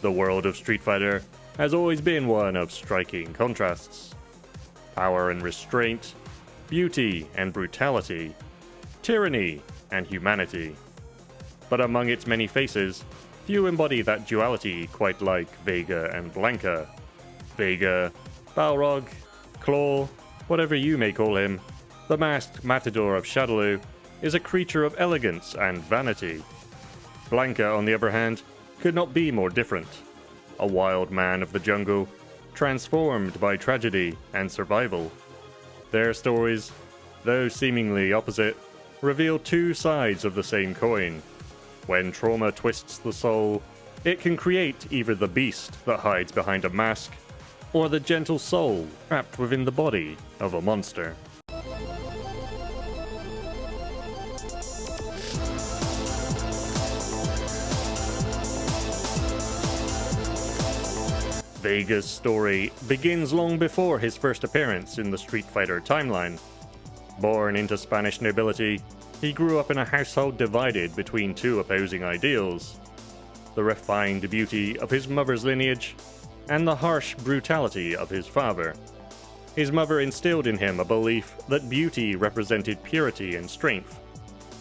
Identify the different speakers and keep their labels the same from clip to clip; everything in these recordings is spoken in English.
Speaker 1: The world of Street Fighter has always been one of striking contrasts. Power and restraint, beauty and brutality, tyranny and humanity. But among its many faces, few embody that duality quite like Vega and Blanka. Vega, Balrog, Claw, whatever you may call him, the masked matador of Shadaloo is a creature of elegance and vanity. Blanka, on the other hand, could not be more different. A wild man of the jungle, transformed by tragedy and survival. Their stories, though seemingly opposite, reveal two sides of the same coin. When trauma twists the soul, it can create either the beast that hides behind a mask, or the gentle soul trapped within the body of a monster. Vega's story begins long before his first appearance in the Street Fighter timeline. Born into Spanish nobility, he grew up in a household divided between two opposing ideals: the refined beauty of his mother's lineage and the harsh brutality of his father. His mother instilled in him a belief that beauty represented purity and strength,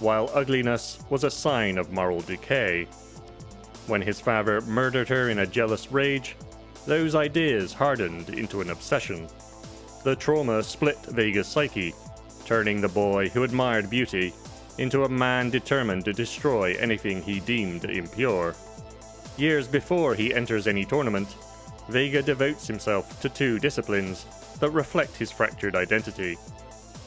Speaker 1: while ugliness was a sign of moral decay. When his father murdered her in a jealous rage, those ideas hardened into an obsession. The trauma split Vega's psyche, turning the boy who admired beauty into a man determined to destroy anything he deemed impure. Years before he enters any tournament, Vega devotes himself to two disciplines that reflect his fractured identity.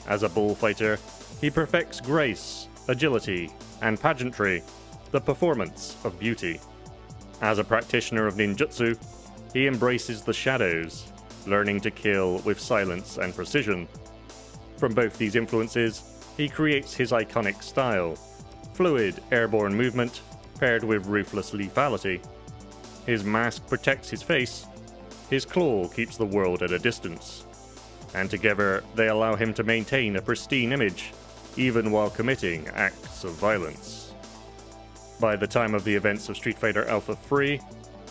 Speaker 1: As a bullfighter, he perfects grace, agility, and pageantry, the performance of beauty. As a practitioner of ninjutsu, he embraces the shadows, learning to kill with silence and precision. From both these influences, he creates his iconic style: fluid, airborne movement paired with ruthless lethality. His mask protects his face, his claw keeps the world at a distance, and together they allow him to maintain a pristine image, even while committing acts of violence. By the time of the events of Street Fighter Alpha 3,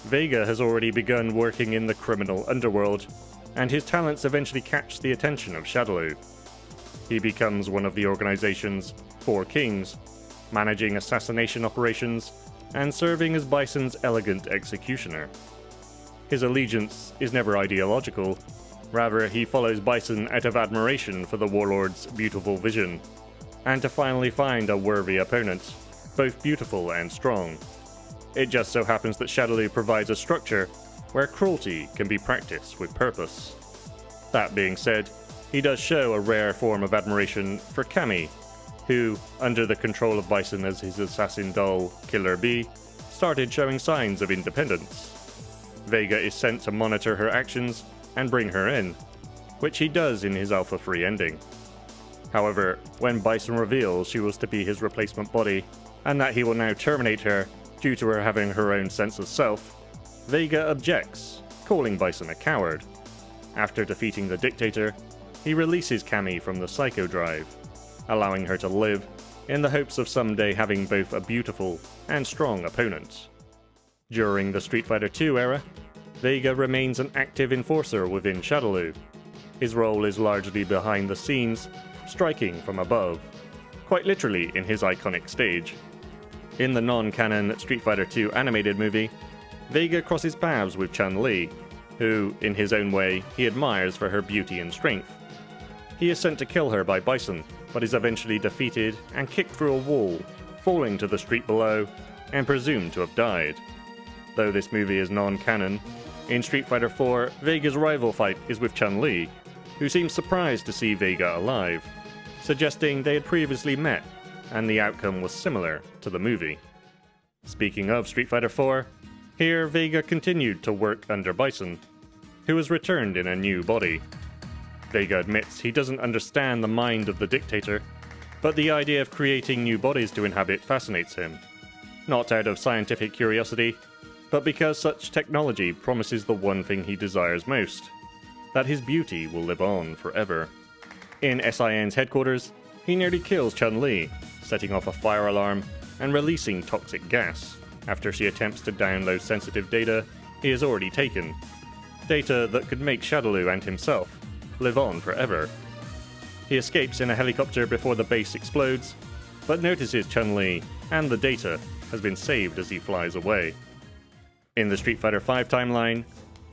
Speaker 1: Vega has already begun working in the criminal underworld, and his talents eventually catch the attention of Shadaloo. He becomes one of the organization's Four Kings, managing assassination operations and serving as Bison's elegant executioner. His allegiance is never ideological, rather he follows Bison out of admiration for the warlord's beautiful vision, and to finally find a worthy opponent, both beautiful and strong. It just so happens that Shadaloo provides a structure where cruelty can be practiced with purpose. That being said, he does show a rare form of admiration for Cammy, who, under the control of Bison as his assassin doll, Killer Bee, started showing signs of independence. Vega is sent to monitor her actions and bring her in, which he does in his Alpha 3 ending. However, when Bison reveals she was to be his replacement body, and that he will now terminate her due to her having her own sense of self, Vega objects, calling Bison a coward. After defeating the dictator, he releases Cammy from the Psycho Drive, allowing her to live in the hopes of someday having both a beautiful and strong opponent. During the Street Fighter II era, Vega remains an active enforcer within Shadaloo. His role is largely behind the scenes, striking from above, quite literally in his iconic stage. In the non-canon Street Fighter II animated movie, Vega crosses paths with Chun-Li, who, in his own way, he admires for her beauty and strength. He is sent to kill her by Bison, but is eventually defeated and kicked through a wall, falling to the street below, and presumed to have died. Though this movie is non-canon, in Street Fighter IV, Vega's rival fight is with Chun-Li, who seems surprised to see Vega alive, suggesting they had previously met, and the outcome was similar to the movie. Speaking of Street Fighter IV, here Vega continued to work under Bison, who was returned in a new body. Vega admits he doesn't understand the mind of the dictator, but the idea of creating new bodies to inhabit fascinates him. Not out of scientific curiosity, but because such technology promises the one thing he desires most: that his beauty will live on forever. In SIN's headquarters, he nearly kills Chun-Li, setting off a fire alarm and releasing toxic gas after she attempts to download sensitive data he has already taken. Data that could make Shadaloo and himself live on forever. He escapes in a helicopter before the base explodes, but notices Chun-Li and the data has been saved as he flies away. In the Street Fighter V timeline,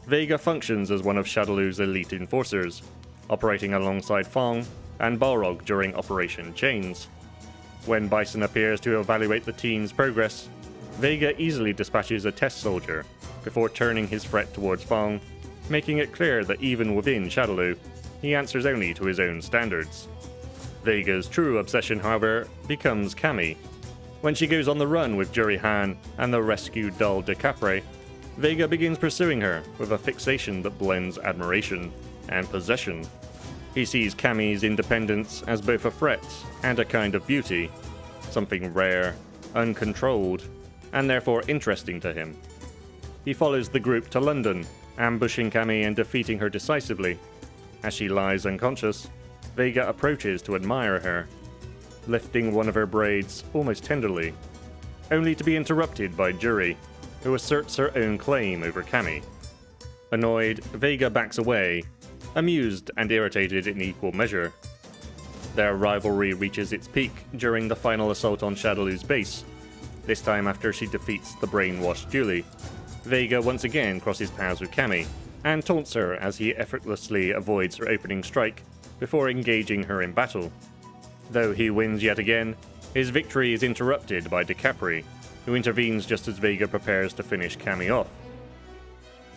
Speaker 1: Vega functions as one of Shadaloo's elite enforcers, operating alongside Fong and Balrog during Operation Chains. When Bison appears to evaluate the team's progress, Vega easily dispatches a test soldier before turning his threat towards Fong, making it clear that even within Shadaloo, he answers only to his own standards. Vega's true obsession, however, becomes Cammy. When she goes on the run with Juri Han and the rescued doll de Capre, Vega begins pursuing her with a fixation that blends admiration and possession. He sees Cammy's independence as both a threat and a kind of beauty, something rare, uncontrolled, and therefore interesting to him. He follows the group to London, ambushing Cammy and defeating her decisively. As she lies unconscious, Vega approaches to admire her, lifting one of her braids almost tenderly, only to be interrupted by Juri, who asserts her own claim over Cammy. Annoyed, Vega backs away, amused and irritated in equal measure. Their rivalry reaches its peak during the final assault on Shadaloo's base, this time after she defeats the brainwashed Julie. Vega once again crosses paths with Cammy, and taunts her as he effortlessly avoids her opening strike before engaging her in battle. Though he wins yet again, his victory is interrupted by de Capri, who intervenes just as Vega prepares to finish Cammy off.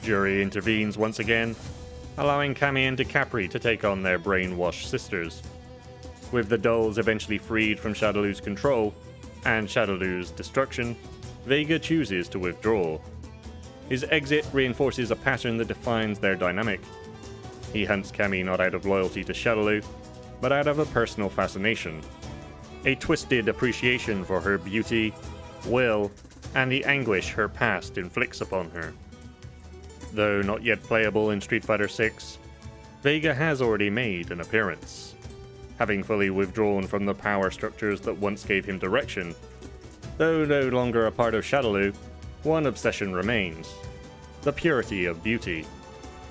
Speaker 1: Juri intervenes once again, allowing Cammy and de Capri to take on their brainwashed sisters. With the dolls eventually freed from Shadaloo's control, and Shadaloo's destruction, Vega chooses to withdraw. His exit reinforces a pattern that defines their dynamic. He hunts Cammy not out of loyalty to Shadaloo, but out of a personal fascination. A twisted appreciation for her beauty, will, and the anguish her past inflicts upon her. Though not yet playable in Street Fighter VI, Vega has already made an appearance. Having fully withdrawn from the power structures that once gave him direction, though no longer a part of Shadaloo, one obsession remains: the purity of beauty,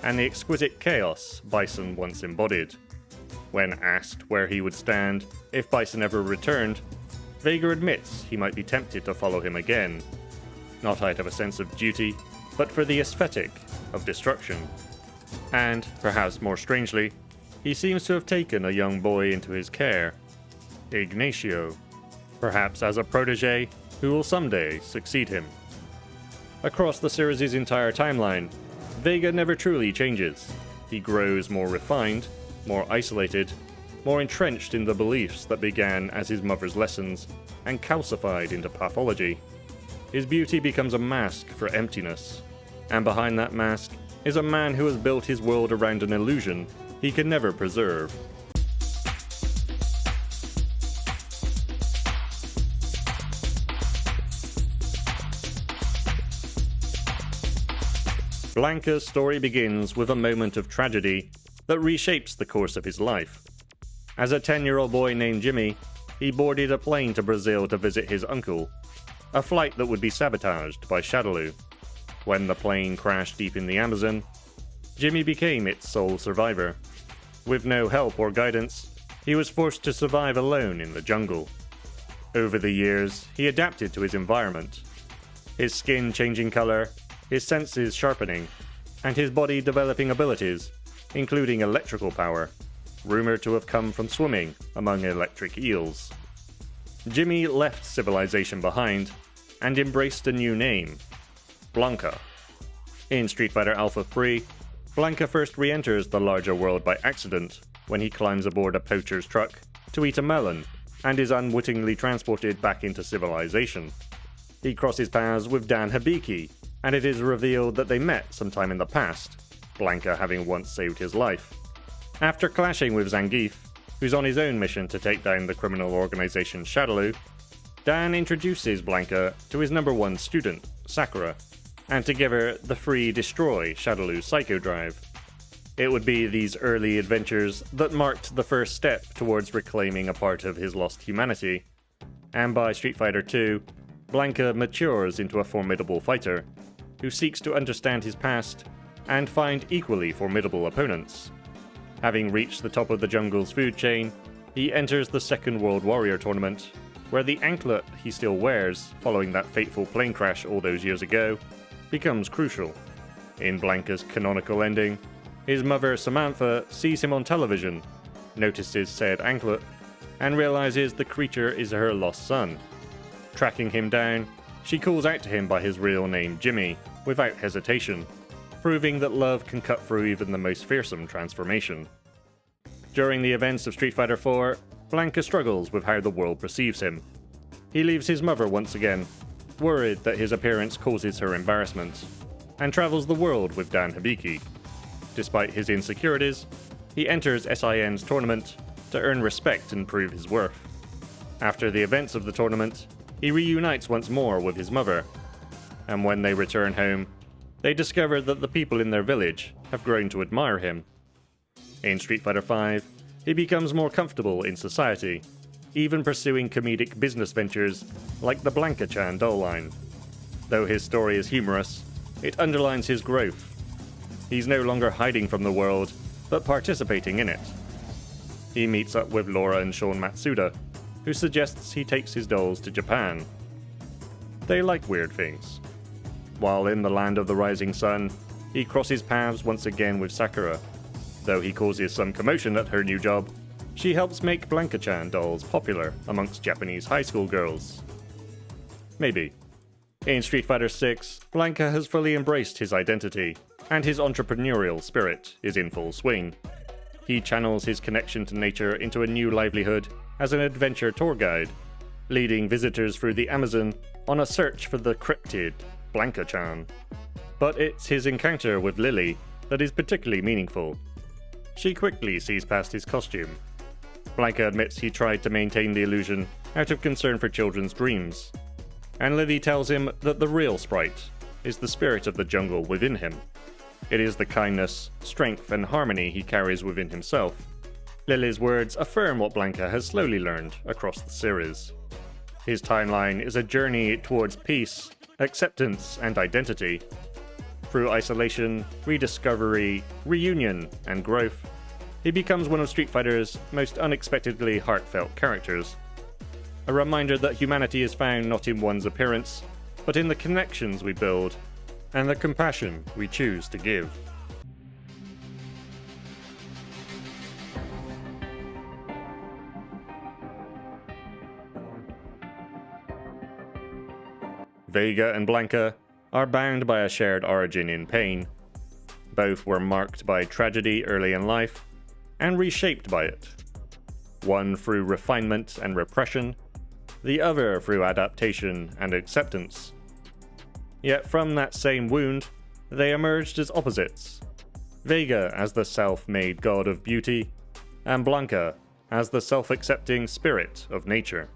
Speaker 1: and the exquisite chaos Bison once embodied. When asked where he would stand if Bison ever returned, Vega admits he might be tempted to follow him again, not out of a sense of duty, but for the aesthetic of destruction. And, perhaps more strangely, he seems to have taken a young boy into his care, Ignacio, perhaps as a protege who will someday succeed him. Across the series' entire timeline, Vega never truly changes. He grows more refined, more isolated, more entrenched in the beliefs that began as his mother's lessons and calcified into pathology. His beauty becomes a mask for emptiness, and behind that mask is a man who has built his world around an illusion he can never preserve. Blanka's story begins with a moment of tragedy that reshapes the course of his life. As a 10-year-old boy named Jimmy, he boarded a plane to Brazil to visit his uncle, a flight that would be sabotaged by Shadaloo. When the plane crashed deep in the Amazon, Jimmy became its sole survivor. With no help or guidance, he was forced to survive alone in the jungle. Over the years, he adapted to his environment, his skin changing color, his senses sharpening, and his body developing abilities, including electrical power, rumored to have come from swimming among electric eels. Jimmy left civilization behind and embraced a new name: Blanka. In Street Fighter Alpha 3, Blanka first re-enters the larger world by accident when he climbs aboard a poacher's truck to eat a melon and is unwittingly transported back into civilization. He crosses paths with Dan Hibiki, and it is revealed that they met sometime in the past, Blanka having once saved his life. After clashing with Zangief, who's on his own mission to take down the criminal organization Shadaloo, Dan introduces Blanka to his number one student, Sakura, and together the three destroy Shadaloo's Psycho Drive. It would be these early adventures that marked the first step towards reclaiming a part of his lost humanity, and by Street Fighter II, Blanka matures into a formidable fighter, who seeks to understand his past and find equally formidable opponents. Having reached the top of the jungle's food chain, he enters the Second World Warrior tournament, where the anklet he still wears, following that fateful plane crash all those years ago, becomes crucial. In Blanka's canonical ending, his mother Samantha sees him on television, notices said anklet, and realizes the creature is her lost son. Tracking him down, she calls out to him by his real name Jimmy, without hesitation, proving that love can cut through even the most fearsome transformation. During the events of Street Fighter IV, Blanka struggles with how the world perceives him. He leaves his mother once again, worried that his appearance causes her embarrassment, and travels the world with Dan Hibiki. Despite his insecurities, he enters SIN's tournament to earn respect and prove his worth. After the events of the tournament, he reunites once more with his mother, and when they return home, they discover that the people in their village have grown to admire him. In Street Fighter V, he becomes more comfortable in society, even pursuing comedic business ventures like the Blanka-chan doll line. Though his story is humorous, it underlines his growth. He's no longer hiding from the world, but participating in it. He meets up with Laura and Sean Matsuda, who suggests he takes his dolls to Japan. They like weird things. While in the land of the rising sun, he crosses paths once again with Sakura. Though he causes some commotion at her new job, she helps make Blanka-chan dolls popular amongst Japanese high school girls. Maybe. In Street Fighter VI, Blanka has fully embraced his identity, and his entrepreneurial spirit is in full swing. He channels his connection to nature into a new livelihood as an adventure tour guide, leading visitors through the Amazon on a search for the cryptid Blanka-chan. But it's his encounter with Lily that is particularly meaningful. She quickly sees past his costume. Blanka admits he tried to maintain the illusion out of concern for children's dreams, and Lily tells him that the real sprite is the spirit of the jungle within him. It is the kindness, strength, and harmony he carries within himself. Lily's words affirm what Blanka has slowly learned across the series. His timeline is a journey towards peace, acceptance, and identity. Through isolation, rediscovery, reunion, and growth, he becomes one of Street Fighter's most unexpectedly heartfelt characters. A reminder that humanity is found not in one's appearance, but in the connections we build and the compassion we choose to give. Vega and Blanka are bound by a shared origin in pain. Both were marked by tragedy early in life and reshaped by it. One through refinement and repression, the other through adaptation and acceptance. Yet from that same wound, they emerged as opposites. Vega as the self-made god of beauty, and Blanka as the self-accepting spirit of nature.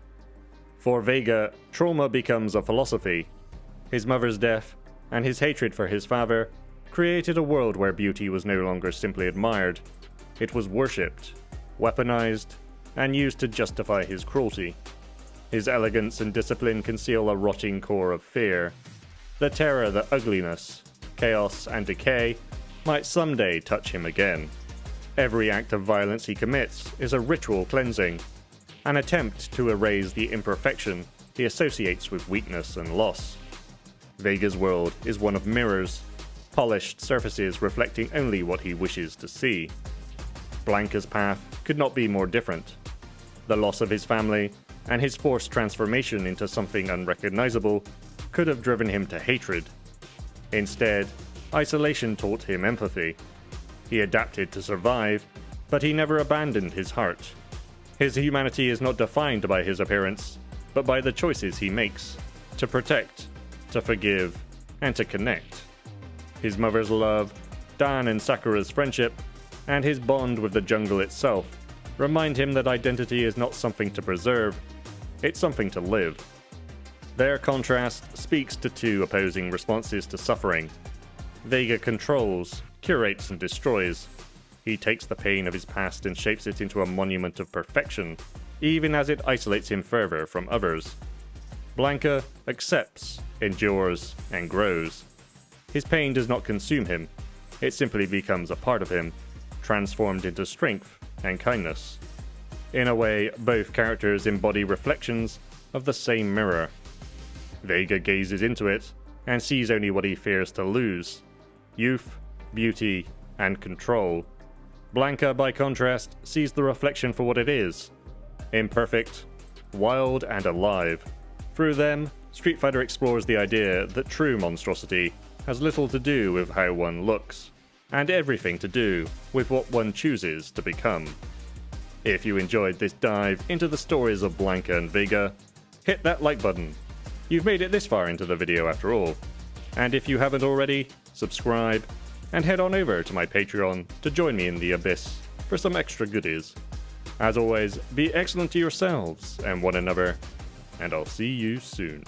Speaker 1: For Vega, trauma becomes a philosophy. His mother's death, and his hatred for his father, created a world where beauty was no longer simply admired. It was worshipped, weaponized, and used to justify his cruelty. His elegance and discipline conceal a rotting core of fear. The terror that ugliness, chaos, and decay might someday touch him again. Every act of violence he commits is a ritual cleansing, an attempt to erase the imperfection he associates with weakness and loss. Vega's world is one of mirrors, polished surfaces reflecting only what he wishes to see. Blanka's path could not be more different. The loss of his family and his forced transformation into something unrecognizable could have driven him to hatred. Instead, isolation taught him empathy. He adapted to survive, but he never abandoned his heart. His humanity is not defined by his appearance, but by the choices he makes to protect, to forgive, and to connect. His mother's love, Dan and Sakura's friendship, and his bond with the jungle itself remind him that identity is not something to preserve, it's something to live. Their contrast speaks to two opposing responses to suffering. Vega controls, curates, and destroys. He takes the pain of his past and shapes it into a monument of perfection, even as it isolates him further from others. Blanka accepts, endures, and grows. his pain does not consume him, it simply becomes a part of him, transformed into strength and kindness. In a way, both characters embody reflections of the same mirror. Vega gazes into it and sees only what he fears to lose: youth, beauty, and control. Blanka, by contrast, sees the reflection for what it is: imperfect, wild, and alive. Through them, Street Fighter explores the idea that true monstrosity has little to do with how one looks, and everything to do with what one chooses to become. If you enjoyed this dive into the stories of Blanka and Vega, hit that like button. You've made it this far into the video after all. And if you haven't already, subscribe, and head on over to my Patreon to join me in the abyss for some extra goodies. As always, be excellent to yourselves and one another, and I'll see you soon.